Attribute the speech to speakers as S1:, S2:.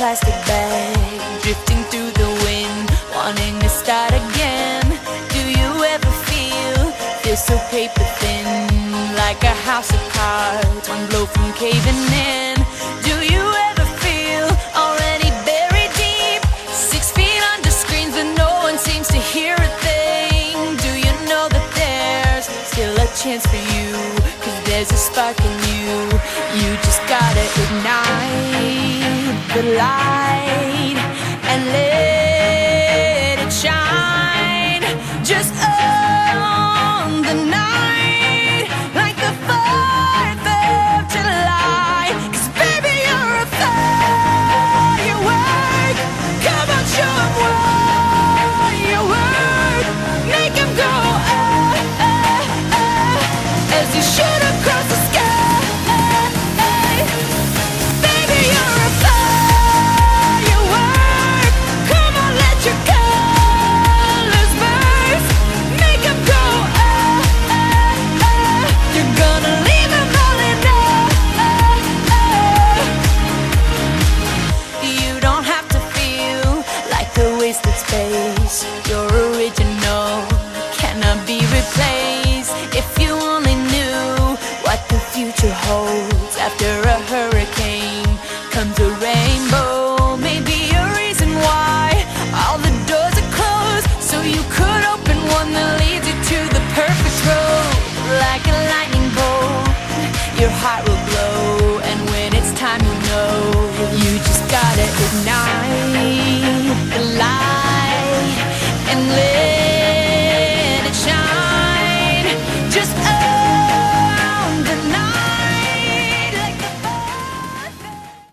S1: plastic bag, drifting through the wind, wanting to start again. Do you ever feel so paper thin, like a house of cards, one blow from caving in? Do you ever feel already buried deep, 6 feet under screens but no one seems to hear a thing? Do you know that there's still a chance for you, 'cause there's a spark in you? You just gotta ignite the light and let it shine. Just on the night, like the 4th of July. 'Cause baby, you're a firework. Come on, show 'em what you work. Make 'em go as you shoot across the sky. Baby, you're a firework. Come on, let your colors burst. Make 'em go You're gonna leave 'em all in You don't have to feel like a wasted space. You're original, cannot be replaced. If you only knew what the future holds. After a hurricane comes a rainbow. Maybe a reason why all the doors are closed, so you could open one that leads you to the perfect road. Like a lightning bolt, your heart will glow, and when it's time, you know you just gotta ignite the light and